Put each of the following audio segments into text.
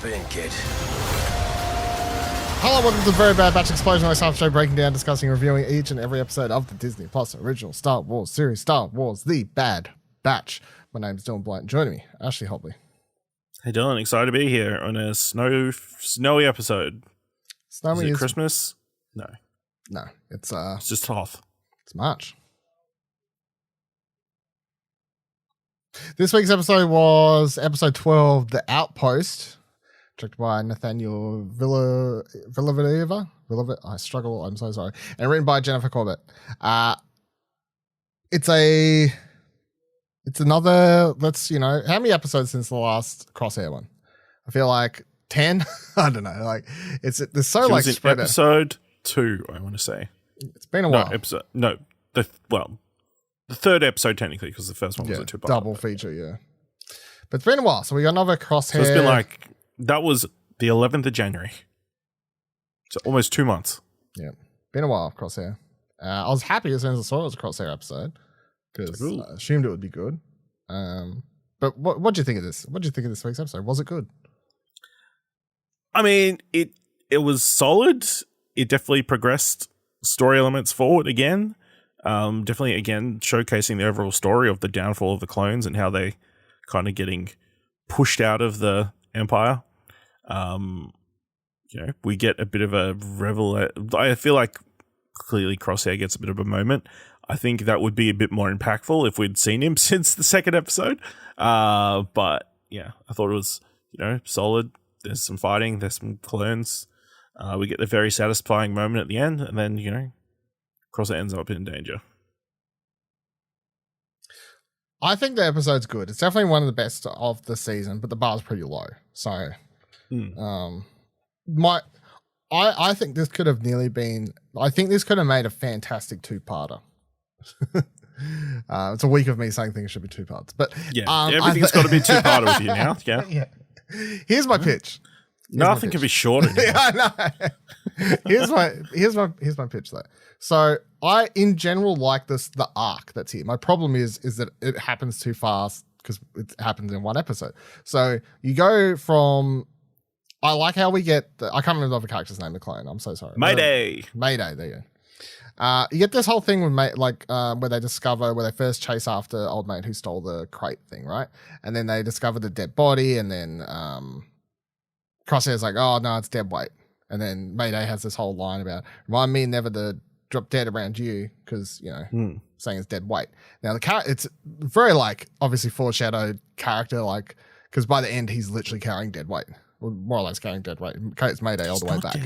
Strap in, kid. Hello, welcome to the Very Bad Batch Explosion. My half show breaking down, discussing, reviewing each and every episode of the Disney Plus original Star Wars series, Star Wars: The Bad Batch. My name's Dylan Blight. Joining me, Ashley Hobley. Hey Dylan, excited to be here on a snowy episode. Snowy is it Christmas? No, it's just Hoth. It's March. This week's episode was episode 12, The Outpost, directed by Nathaniel Villanueva. I struggle, I'm so sorry. And written by Jennifer Corbett. It's another, how many episodes since the last Crosshair one? I feel like 10. I don't know. Like there's so like spread out. Episode 2, I want to say. It's been a while. The third episode technically, because the first one was a two-part double feature. Yeah, but it's been a while, so we got another Crosshair. So it's been like that was the 11th of January, so almost 2 months. Yeah, been a while. Crosshair. I was happy as soon as I saw it was a Crosshair episode because I assumed it would be good. But what do you think of this? What do you think of this week's episode? Was it good? I mean, it was solid. It definitely progressed story elements forward again. Definitely, again, showcasing the overall story of the downfall of the clones and how they kind of getting pushed out of the Empire. We get a bit of a I feel like clearly Crosshair gets a bit of a moment. I think that would be a bit more impactful if we'd seen him since the second episode. But yeah, I thought it was, solid. There's some fighting. There's some clones. We get the very satisfying moment at the end, and then, Crosshair ends up in danger. I think the episode's good. It's definitely one of the best of the season, but the bar's pretty low. So, I think this could have nearly been. I think this could have made a fantastic two-parter. It's a week of me saying things should be two parts, but everything's got to be two-parter with you now. Yeah. Here's my pitch. Nothing can be shorter. Yeah, I know. Here's my pitch though. So I, in general, like the arc that's here. My problem is that it happens too fast because it happens in one episode. So you go from. I like how we get. I can't remember the character's name. The clone. I'm so sorry. Mayday. There you go. You get this whole thing with where they first chase after old mate who stole the crate thing, right? And then they discover the dead body, and then Crosshair's like, oh no, it's dead weight. And then Mayday has this whole line about remind me never to drop dead around you because saying it's dead weight. Now it's very obviously foreshadowed character because by the end he's literally carrying dead weight, or more or less carrying dead weight. It's Mayday all the way back.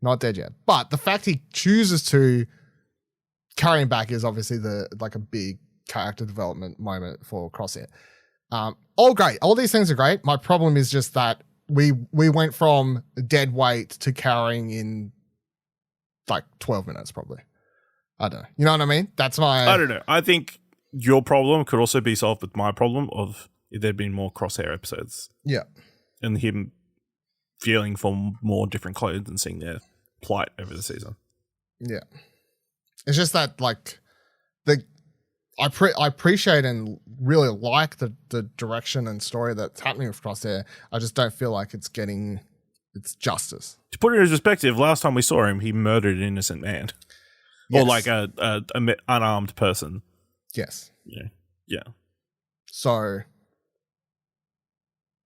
Not dead yet. But the fact he chooses to carry him back is obviously a big character development moment for Crosshair. All great. All these things are great. My problem is just that we went from dead weight to carrying in 12 minutes probably. I don't know. You know what I mean? That's my... I don't know. I think your problem could also be solved with my problem of if there'd been more Crosshair episodes. Yeah. And him feeling for more different clones and seeing their plight over the season. Yeah. It's just that I appreciate and really like the direction and story that's happening with Crosshair. I just don't feel like it's getting its justice. To put it in perspective, last time we saw him, he murdered an innocent man. Yes. Or a unarmed person. Yes. Yeah. So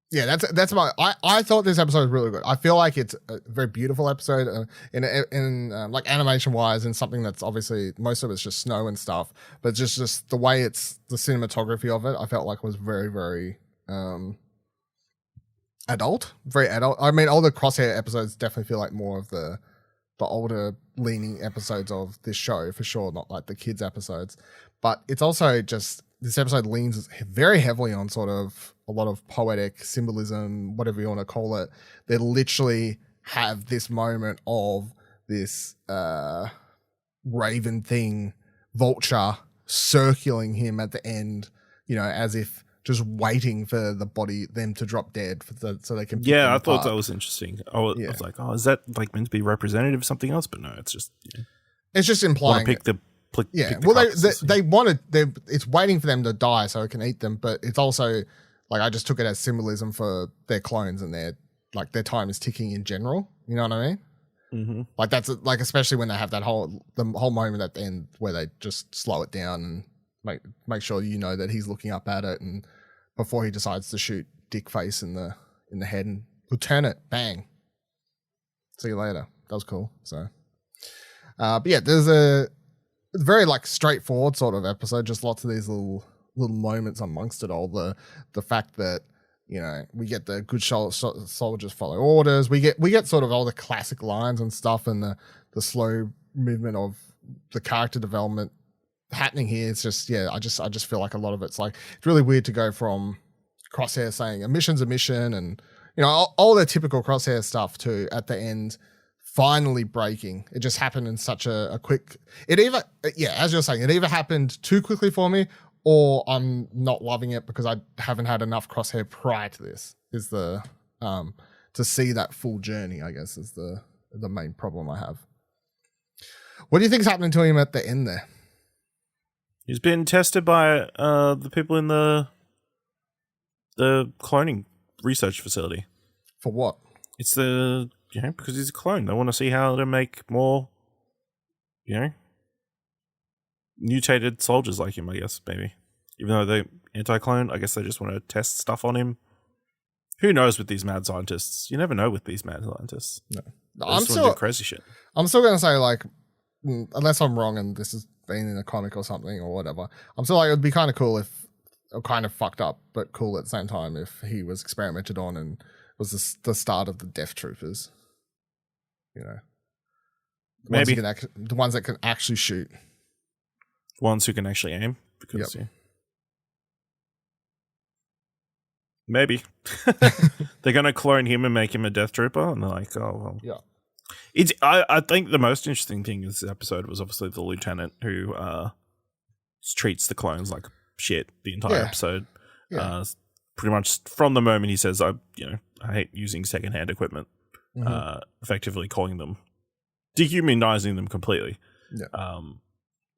yeah, that's my. I thought this episode was really good. I feel like it's a very beautiful episode in animation wise, and something that's obviously most of it's just snow and stuff, but just the way it's the cinematography of it, I felt like was very very adult, very adult. I mean, all the Crosshair episodes definitely feel like more of the older leaning episodes of this show for sure, not like the kids episodes. But it's also just this episode leans very heavily on sort of a lot of poetic symbolism, whatever you want to call it. They literally have this moment of this raven thing, vulture, circling him at the end, as if just waiting for them to drop dead so they can. Yeah, I thought that was interesting. I was like, is that meant to be representative of something else? But no, it's just it's just implying. Pick the they wanted. It's waiting for them to die so it can eat them, but it's also I just took it as symbolism for their clones and their like their time is ticking in general. You know what I mean? Mm-hmm. Like that's like, especially when they have the whole moment at the end where they just slow it down and make sure you know that he's looking up at it, and before he decides to shoot Dick Face in the head, and Lieutenant, bang, see you later. That was cool. So, but yeah, there's a very like straightforward sort of episode. Just lots of these little moments amongst it all. The fact that, you know, we get the good soldiers follow orders. We get sort of all the classic lines and stuff, and the slow movement of the character development happening here. It's just, yeah, I just feel like a lot of it's like, it's really weird to go from Crosshair saying a mission's a mission, and, you know, all the typical Crosshair stuff to at the end finally breaking. It just happened in such a quick, it either, yeah, as you're saying, it either happened too quickly for me, or I'm not loving it because I haven't had enough Crosshair prior to this, is the to see that full journey, I guess, is the main problem I have. What do you think is happening to him at the end there? He's been tested by the people in the cloning research facility. For what? It's because he's a clone. They want to see how to make more, mutated soldiers like him, I guess, maybe. Even though they're anti-clone, I guess they just want to test stuff on him. Who knows with these mad scientists? You never know with these mad scientists. No. I'm still do crazy shit. I'm still going to say, like, unless I'm wrong and this has been in a comic or something or whatever, I'm still like, it would be kind of cool if, or kind of fucked up, but cool at the same time, if he was experimented on and was the start of the Death Troopers. You know, maybe the ones that can actually shoot, ones who can actually aim. Because maybe they're going to clone him and make him a Death Trooper, and they're like, oh well, yeah. It's. I think the most interesting thing in this episode was obviously the lieutenant who treats the clones like shit the entire episode. Yeah. Pretty much from the moment he says, I hate using secondhand equipment. Effectively calling them, dehumanizing them completely. Yeah.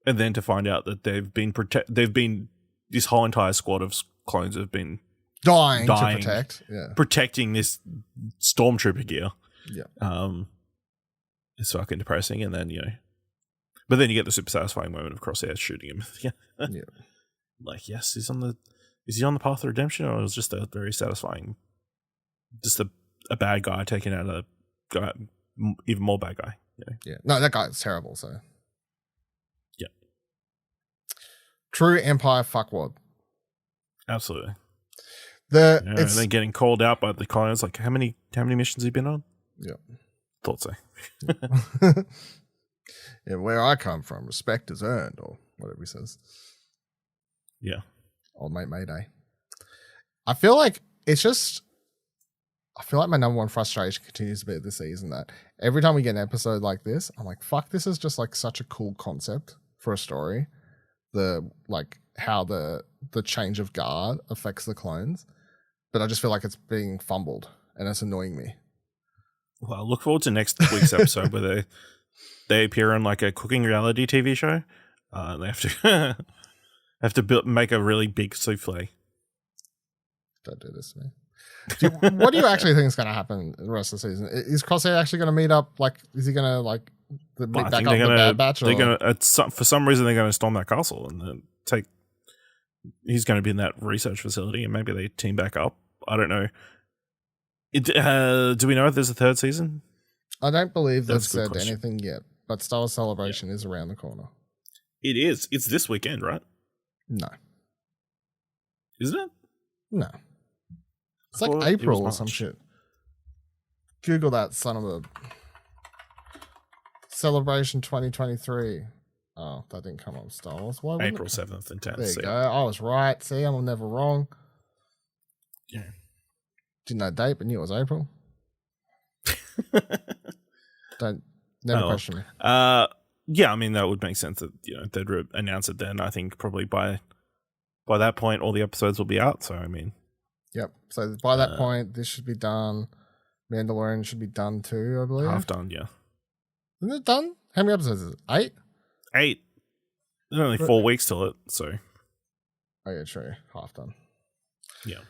And then to find out that they've been this whole entire squad of clones have been dying to protect, protecting this stormtrooper gear. Yeah. It's fucking depressing. And then, but then you get the super satisfying moment of Crosshair shooting him. Yeah. Like, yes, is he on the path of redemption, or was just a very satisfying, just a bad guy taking out a guy, even more bad guy. Yeah. No, that guy's terrible. So. Yeah. True Empire fuckwad. Absolutely. And then getting called out by the clones, like how many missions have you been on? Yeah. Thought so. Yeah, where I come from, respect is earned, or whatever he says. Yeah. Old mate Mayday. I feel like my number one frustration continues to be this season, that every time we get an episode like this, I'm like, fuck, this is just like such a cool concept for a story. How the change of guard affects the clones. But I just feel like it's being fumbled, and it's annoying me. Well, look forward to next week's episode where they appear on like a cooking reality TV show. They have to make a really big souffle. Don't do this to me. What do you actually think is going to happen the rest of the season? Is Crosshair actually going to meet up? Like, is he going to like meet back up with the Bad Batch? They're going to, for some reason, they're going to storm that castle and then take. He's going to be in that research facility, and maybe they team back up. I don't know. Do we know if there's a third season? I don't believe they've said anything yet, but Star Wars Celebration is around the corner. It is. It's this weekend, right? No. Isn't it? No. It's like April or some shit. Google that son of a... Celebration 2023. Oh, that didn't come up, Star Wars. Why April 7th and 10th. There you go. I was right. See, I'm never wrong. Yeah. Didn't know date, but knew it was April. Never question me. Yeah, I mean, that would make sense that, they'd announce it then. I think probably by that point, all the episodes will be out. So, I mean. Yep. So, by that point, this should be done. Mandalorian should be done too, I believe. Half done, yeah. Isn't it done? How many episodes is it? 8? 8. There's only 4 weeks till it, so. Oh, yeah, true. Half done. Yeah.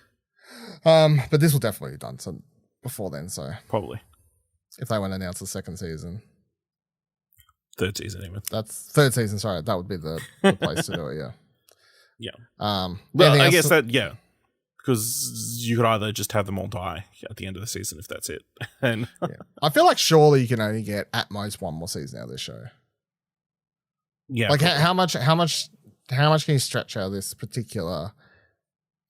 But this will definitely be done. So, before then, so Probably. if they want to announce the second season. Third season, even. That's third season, sorry. That would be the place to do it, yeah. Yeah. Well, I guess that, yeah. Because you could either just have them all die at the end of the season if that's it. And I feel like surely you can only get at most one more season out of this show. Yeah. Like how much can you stretch out of this particular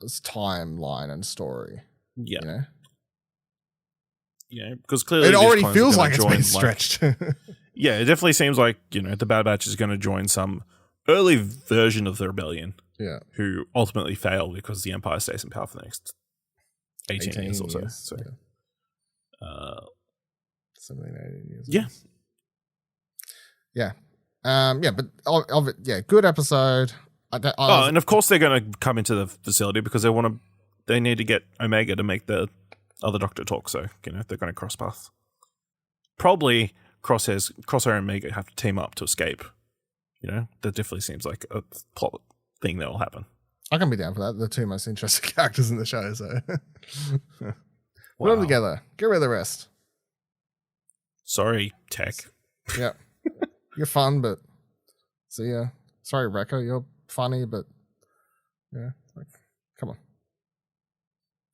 timeline and story? Yeah. You know? Yeah, because clearly it already feels like it's been stretched. Yeah, it definitely seems like, the Bad Batch is going to join some early version of the rebellion. Yeah. Who ultimately fail because the Empire stays in power for the next 18 years or so. So, yeah. 17, 18 years. Yeah. Yeah. But good episode. And of course they're going to come into the facility because they need to get Omega to make the other Doctor talk. So, they're going to cross paths. Probably Crosshair and Omega have to team up to escape. That definitely seems like a plot thing that will happen. I can be down for that. The two most interesting characters in the show, so put Wow. them together. Get rid of the rest. Sorry, Tech. Yeah. You're fun, but see ya. Sorry, Rekka, you're funny, but yeah, like, come on.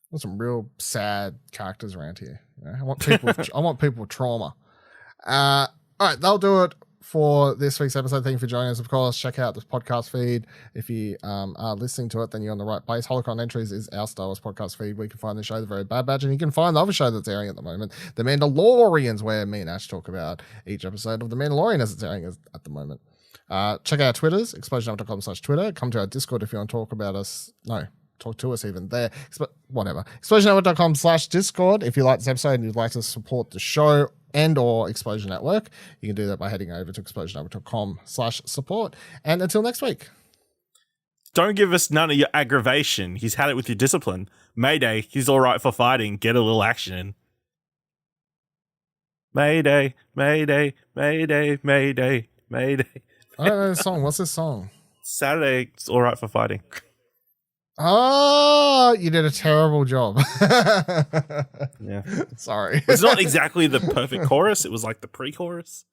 There's some real sad characters around here. I want people with trauma. All right, that'll do it for this week's episode. Thank you for joining us. Of course, check out the podcast feed. If you are listening to it, then you're on the right place. Holocron Entries is our Star Wars podcast feed where you can find the show, The Very Bad Batch, and you can find the other show that's airing at the moment, The Mandalorians, where me and Ash talk about each episode of The Mandalorian as it's airing at the moment. Check out our Twitters, explosionhour.com/Twitter. Come to our Discord if you want to talk about us. No, talk to us even there. Whatever. explosionhour.com/Discord. If you like this episode and you'd like to support the show and or Explosion Network, you can do that by heading over to explosionhour.com/support. And until next week. Don't give us none of your aggravation. He's had it with your discipline. Mayday, he's all right for fighting. Get a little action in. Mayday, Mayday, Mayday, Mayday, Mayday. I don't know the song. What's this song? Saturday, it's all right for fighting. Oh, you did a terrible job. Yeah. Sorry. It's not exactly the perfect chorus. It was like the pre-chorus.